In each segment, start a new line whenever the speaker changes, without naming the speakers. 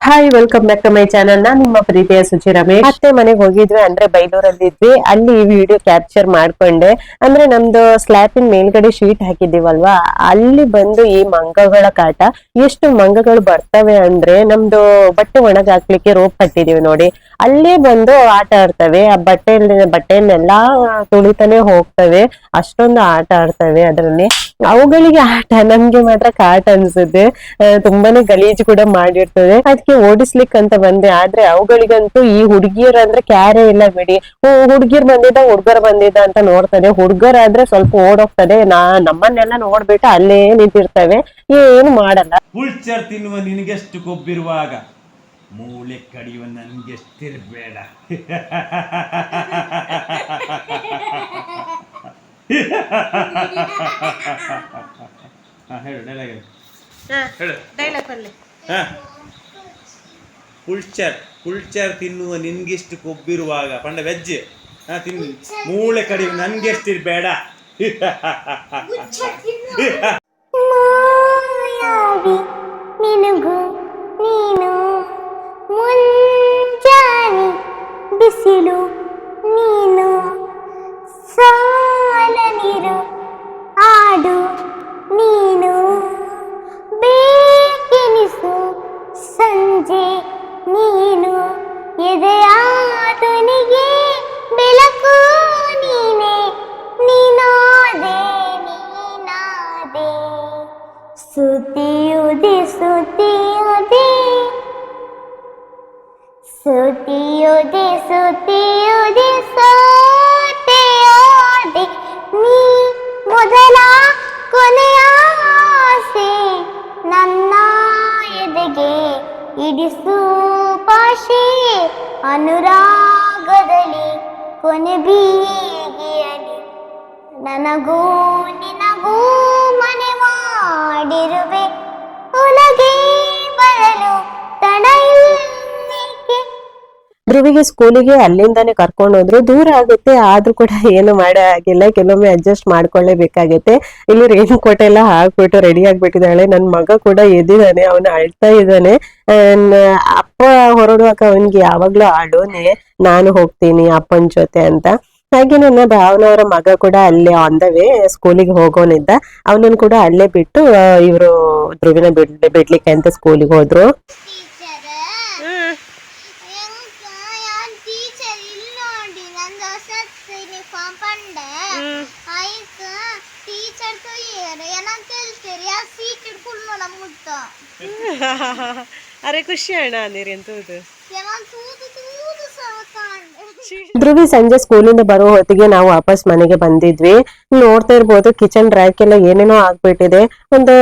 Hi, welcome back to my channel. ನಾನ್ ನಿಮ್ಮ ಪ್ರೀತಿಯ ಸುಚಿ ರಮೇಶ್. ಅತ್ತೆ ಮನೆಗೆ ಹೋಗಿದ್ವಿ, ಅಂದ್ರೆ ಬೈಲೂರಲ್ಲಿ ಇದ್ವಿ. ಅಲ್ಲಿ ಈ ವಿಡಿಯೋ ಕ್ಯಾಪ್ಚರ್ ಮಾಡ್ಕೊಂಡೆ. ಅಂದ್ರೆ ನಮ್ದು ಸ್ಲ್ಯಾಪಿನ ಮೇಲ್ಗಡೆ ಶೀಟ್ ಹಾಕಿದೀವಲ್ವಾ, ಅಲ್ಲಿ ಬಂದು ಈ ಮಂಗಗಳ ಕಾಟ. ಎಷ್ಟು ಮಂಗಗಳು ಬರ್ತವೆ ಅಂದ್ರೆ, ನಮ್ದು ಬಟ್ಟೆ ಒಣಗ ಹಾಕ್ಲಿಕ್ಕೆ ರೋಪ್ ಕಟ್ಟಿದೀವಿ ನೋಡಿ, ಅಲ್ಲೇ ಬಂದು ಆಟ ಆಡ್ತವೆ. ಆ ಬಟ್ಟೆಯನ್ನೆಲ್ಲಾ ತುಳಿತಾನೆ ಹೋಗ್ತವೆ. ಅಷ್ಟೊಂದು ಆಟ ಆಡ್ತವೆ ಅದ್ರಲ್ಲಿ. ಅವುಗಳಿಗೆ ಆಟ, ನಮ್ಗೆ ಮಾತ್ರ ಕಾಟ ಅನ್ಸುತ್ತೆ. ತುಂಬಾನೇ ಗಲೀಜು ಕೂಡ ಮಾಡಿರ್ತದೆ. ಅದಕ್ಕೆ ಓಡಿಸ್ಲಿಕ್ಕೆ ಅಂತ ಬಂದೆ. ಆದ್ರೆ ಅವುಗಳಿಗಂತೂ ಈ ಹುಡುಗಿಯರ್ ಅಂದ್ರೆ ಕ್ಯಾರೆ ಇಲ್ಲ ಬಿಡಿ. ಹುಡುಗಿರ್ ಬಂದಿದ್ದ ಹುಡ್ಗರ್ ಬಂದಿದ್ದ ಅಂತ ನೋಡ್ತದೆ. ಹುಡ್ಗರಾದ್ರೆ ಸ್ವಲ್ಪ ಓಡೋಗ್ತದೆ. ನಮ್ಮನ್ನೆಲ್ಲ ನೋಡ್ಬಿಟ್ಟು ಅಲ್ಲೇ ನಿಂತಿರ್ತವೆ, ಏನು ಮಾಡಲ್ಲ.
ಪುಲ್ಚರ್ ತಿನ್ನುವ ನಿನಗೆಷ್ಟು ಕೊಬ್ಬಿರುವಾಗ ಮೂಳೆ ಕಡಿಯುವ ನನ್ಗೆಷ್ಟಿರ್ಬೇಡ. ಹೇಳು ಡೈಲಾಗ್ ಹೇಳು. ಪುಲ್ಚರ್ ತಿನ್ನುವ ನಿನ್ಗೆಷ್ಟು ಕೊಬ್ಬಿರುವಾಗ ಪಂಡ ವೆಜ್ ತಿನ್ನು ಮೂಳೆ ಕಡಿಯುವ ನನ್ಗೆಷ್ಟಿರ್ಬೇಡ.
ನಿನಗೂ ನೀನು ಮುಂಜಾನೆ ಬಿಸಿಲು ನೀನು ಸಾಲನಿರು ಆಡು ನೀನು ಬೇಕೆನಿಸು ಸಂಜೆ ನೀನು ಎದೆಯಾತನಿಗೆ ಬೆಳಕು ನೀನೆ ನೀನಾದೆ ನೀನಾದೆ ಸುತ್ತಿಯುದೆ ಸುತ್ತಿಯುದೆ ಸುತ್ತಿಯುದೆ ಸುತ್ತಿಯುದೆ ಸೋತೆಯೋದೆ ನೀ ಮೊದಲ ಕೊನೆಯ ಆಸೆ ನನ್ನ ಎದೆಗೆ ಇಡಿಸು ಪಾಶೆ ಅನುರಾಗದಲ್ಲಿ ಕೊನೆ ಬೀಗಿಯಲಿ ನನಗೂ ನಿನಗೂ ಮನೆ ಮಾಡಿರುವೆ ಒಳಗೆ ಬರಲು ತಡ ಇಲ್ಲೇಕೆ.
ಧ್ರುವಿಗೆ ಸ್ಕೂಲಿಗೆ ಅಲ್ಲಿಂದಾನೆ ಕರ್ಕೊಂಡು ಹೋದ್ರು. ದೂರ ಆಗುತ್ತೆ, ಆದ್ರೂ ಕೂಡ ಏನು ಮಾಡೋ ಆಗಿಲ್ಲ. ಕೆಲವೊಮ್ಮೆ ಅಡ್ಜಸ್ಟ್ ಮಾಡ್ಕೊಳ್ಳೇಬೇಕಾಗುತ್ತೆ. ಇಲ್ಲಿ ರೇನ್ಕೋಟ್ ಎಲ್ಲ ಹಾಕ್ಬಿಟ್ಟು ರೆಡಿ ಆಗ್ಬಿಟ್ಟಿದ್ದಾಳೆ. ನನ್ ಮಗ ಕೂಡ ಎದ್ದಿದ್ದಾನೆ, ಅವನು ಅಳ್ತಾ ಇದ್ದಾನೆ. ಅಪ್ಪ ಹೊರಡುವಾಗ ಅವನ್ಗೆ ಯಾವಾಗ್ಲೂ ಆಡೋನೆ, ನಾನು ಹೋಗ್ತೀನಿ ಅಪ್ಪನ ಜೊತೆ ಅಂತ. ಹಾಗೆ ನನ್ನ ಭಾವನವರ ಮಗ ಕೂಡ ಅಲ್ಲೇ ಆನ್ ದ ವೇ ಸ್ಕೂಲಿಗೆ ಹೋಗೋನಿದ್ದ. ಅವನನ್ನು ಕೂಡ ಅಲ್ಲೇ ಬಿಟ್ಟು ಇವರು ಧ್ರುವಿನ ಬಿಡ್ಲಿಕ್ಕೆ ಅಂತ ಸ್ಕೂಲಿಗೆ ಹೋದ್ರು.
ಅರೆ ಖುಷಿ ಅಣ್ಣ ನೀರಿ ಎಂತದ್ದು.
ಧ್ರುವಿ ಸಂಜೆ ಸ್ಕೂಲಿಂದ ಬರೋ ಹೊತ್ತಿಗೆ ನಾವು ವಾಪಸ್ ಮನೆಗೆ ಬಂದಿದ್ವಿ. ನೋಡ್ತಾ ಇರ್ಬೋದು, ಕಿಚನ್ ರ್ಯಾಕ್ ಎಲ್ಲ ಏನೇನೋ ಆಗ್ಬಿಟ್ಟಿದೆ. ಒಂದು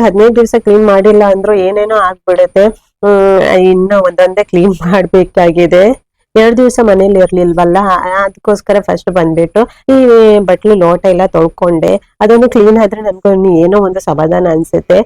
15 ದಿವಸ ಕ್ಲೀನ್ ಮಾಡಿಲ್ಲ ಅಂದ್ರೂ ಏನೇನೋ ಆಗ್ಬಿಡುತ್ತೆ. ಇನ್ನು ಒಂದೊಂದೇ ಕ್ಲೀನ್ ಮಾಡ್ಬೇಕಾಗಿದೆ. 2 ದಿವಸ ಮನೇಲಿ ಇರ್ಲಿಲ್ವಲ್ಲ, ಅದಕ್ಕೋಸ್ಕರ ಫಸ್ಟ್ ಬಂದ್ಬಿಟ್ಟು ಈ ಬಟ್ಲು ಲೋಟ ಎಲ್ಲ ತೊಳ್ಕೊಂಡೆ. ಅದೊಂದು ಕ್ಲೀನ್ ಆದ್ರೆ ನನ್ಗೊಂದು ಏನೋ ಒಂದು ಸಮಾಧಾನ ಅನ್ಸುತ್ತೆ.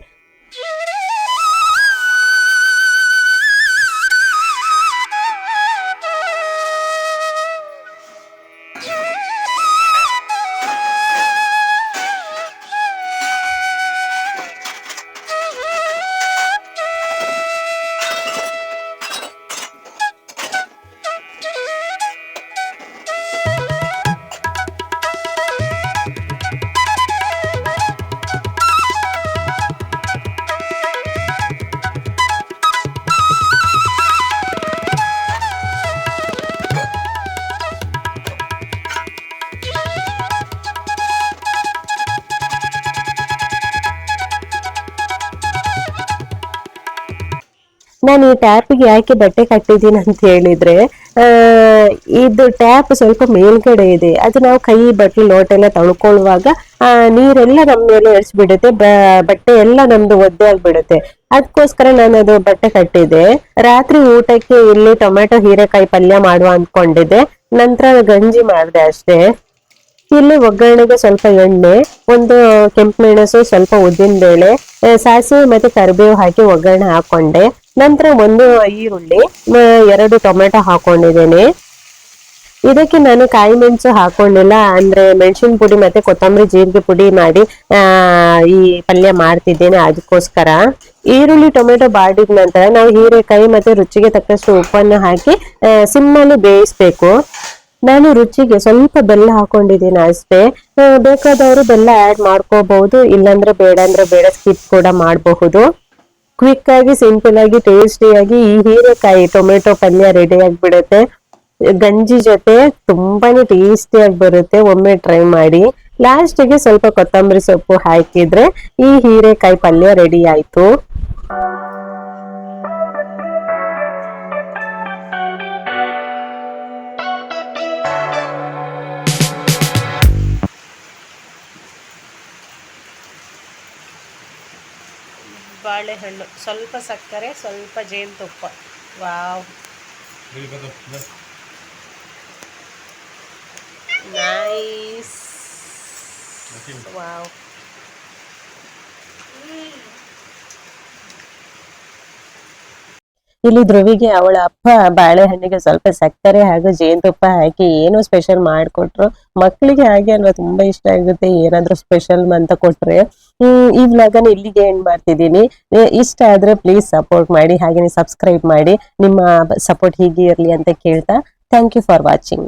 ನಾನು ಈ ಟ್ಯಾಪ್ಗೆ ಯಾಕೆ ಬಟ್ಟೆ ಕಟ್ಟಿದ್ದೀನಿ ಅಂತ ಹೇಳಿದ್ರೆ, ಇದು ಟ್ಯಾಪ್ ಸ್ವಲ್ಪ ಮೇಲ್ಗಡೆ ಇದೆ. ಅದು ನಾವು ಕೈ ಬಟ್ಟೆ ಲೋಟ ಎಲ್ಲ ತೊಳ್ಕೊಳ್ಳುವಾಗ ನೀರೆಲ್ಲ ನಮ್ಮ ಮೇಲೆ ಎಳ್ಸ್ಬಿಡುತ್ತೆ, ಬಟ್ಟೆ ಎಲ್ಲ ನಮ್ದು ಒದ್ದೆ ಆಗ್ಬಿಡುತ್ತೆ. ಅದಕ್ಕೋಸ್ಕರ ನಾನು ಅದು ಬಟ್ಟೆ ಕಟ್ಟಿದ್ದೆ. ರಾತ್ರಿ ಊಟಕ್ಕೆ ಇಲ್ಲಿ ಟೊಮೆಟೊ ಹೀರೆಕಾಯಿ ಪಲ್ಯ ಮಾಡುವ ಅಂದ್ಕೊಂಡಿದ್ದೆ. ನಂತರ ಗಂಜಿ ಮಾಡಿದೆ ಅಷ್ಟೇ. ಇಲ್ಲಿ ಒಗ್ಗರಣೆಗೆ ಸ್ವಲ್ಪ ಎಣ್ಣೆ, ಒಂದು ಕೆಂಪು ಮೆಣಸು, ಸ್ವಲ್ಪ ಉದ್ದಿನ ಬೇಳೆ, ಸಾಸಿವೆ ಮತ್ತೆ ಕರಿಬೇವು ಹಾಕಿ ಒಗ್ಗರಣೆ ಹಾಕೊಂಡೆ. ನಂತರ ಒಂದು ಈರುಳ್ಳಿ, 2 ಟೊಮೆಟೊ ಹಾಕೊಂಡಿದ್ದೇನೆ. ಇದಕ್ಕೆ ನಾನು ಕಾಯಿ ಮೆಣಸು ಹಾಕೊಂಡಿಲ್ಲ, ಅಂದ್ರೆ ಮೆಣಸಿನ ಪುಡಿ ಮತ್ತೆ ಕೊತ್ತಂಬರಿ ಜೀರಿಗೆ ಪುಡಿ ಮಾಡಿ ಈ ಪಲ್ಯ ಮಾಡ್ತಿದ್ದೇನೆ, ಅದಕ್ಕೋಸ್ಕರ. ಈರುಳ್ಳಿ ಟೊಮೆಟೊ ಬಾಡಿದ ನಂತರ ನಾವು ಹೀರೆಕಾಯಿ ಮತ್ತೆ ರುಚಿಗೆ ತಕ್ಕಷ್ಟು ಉಪ್ಪನ್ನು ಹಾಕಿ ಸಿಮ್ಮಲ್ಲಿ ಬೇಯಿಸ್ಬೇಕು. ನಾನು ರುಚಿಗೆ ಸ್ವಲ್ಪ ಬೆಲ್ಲ ಹಾಕೊಂಡಿದ್ದೀನಿ ಅಷ್ಟೇ. ಬೇಕಾದವರು ಬೆಲ್ಲ ಆಡ್ ಮಾಡ್ಕೋಬಹುದು, ಇಲ್ಲಾಂದ್ರೆ ಬೇಡ ಅಂದ್ರೆ ಬೇಡ, ಸ್ಕಿಪ್ ಕೂಡ ಮಾಡಬಹುದು. ಕ್ವಿಕ್ ಆಗಿ ಸಿಂಪಲ್ ಆಗಿ ಟೇಸ್ಟಿಯಾಗಿ ಈ ಹೀರೆಕಾಯಿ ಟೊಮೆಟೊ ಪಲ್ಯ ರೆಡಿ ಆಗಿಬಿಡುತ್ತೆ. ಗಂಜಿ ಜೊತೆ ತುಂಬಾನೇ ಟೇಸ್ಟಿಯಾಗಿ ಬರುತ್ತೆ, ಒಮ್ಮೆ ಟ್ರೈ ಮಾಡಿ. ಲಾಸ್ಟಿಗೆ ಸ್ವಲ್ಪ ಕೊತ್ತಂಬರಿ ಸೊಪ್ಪು ಹಾಕಿದ್ರೆ ಈ ಹೀರೆಕಾಯಿ ಪಲ್ಯ ರೆಡಿ ಆಯ್ತು.
ಬಾಳೆಹಣ್ಣು, ಸ್ವಲ್ಪ ಸಕ್ಕರೆ, ಸ್ವಲ್ಪ ಜೇನುತುಪ್ಪ. Wow, nice. ವಾವ್.
ಇಲ್ಲಿ ಧ್ರುವಿಗೆ ಅವಳ ಅಪ್ಪ ಬಾಳೆಹಣ್ಣಿಗೆ ಸ್ವಲ್ಪ ಸಕ್ಕರೆ ಹಾಗೂ ಜೇನುತುಪ್ಪ ಹಾಕಿ ಏನೋ ಸ್ಪೆಷಲ್ ಮಾಡಿಕೊಟ್ರು. ಮಕ್ಕಳಿಗೆ ಹಾಗೆ ಅಲ್ವಾ, ತುಂಬಾ ಇಷ್ಟ ಆಗುತ್ತೆ ಏನಾದ್ರೂ ಸ್ಪೆಷಲ್ ಅಂತ ಕೊಟ್ರೆ. ಈ ವ್ಲಾಗನ್ನ ಇಲ್ಲಿಗೆ ಎಂಡ್ ಮಾಡ್ತಿದ್ದೀನಿ. ಇಷ್ಟ ಆದ್ರೆ ಪ್ಲೀಸ್ ಸಪೋರ್ಟ್ ಮಾಡಿ, ಹಾಗೇನೆ ಸಬ್ಸ್ಕ್ರೈಬ್ ಮಾಡಿ. ನಿಮ್ಮ ಸಪೋರ್ಟ್ ಹೀಗೆ ಇರ್ಲಿ ಅಂತ ಕೇಳ್ತಾ, ಥ್ಯಾಂಕ್ ಯು ಫಾರ್ ವಾಚಿಂಗ್.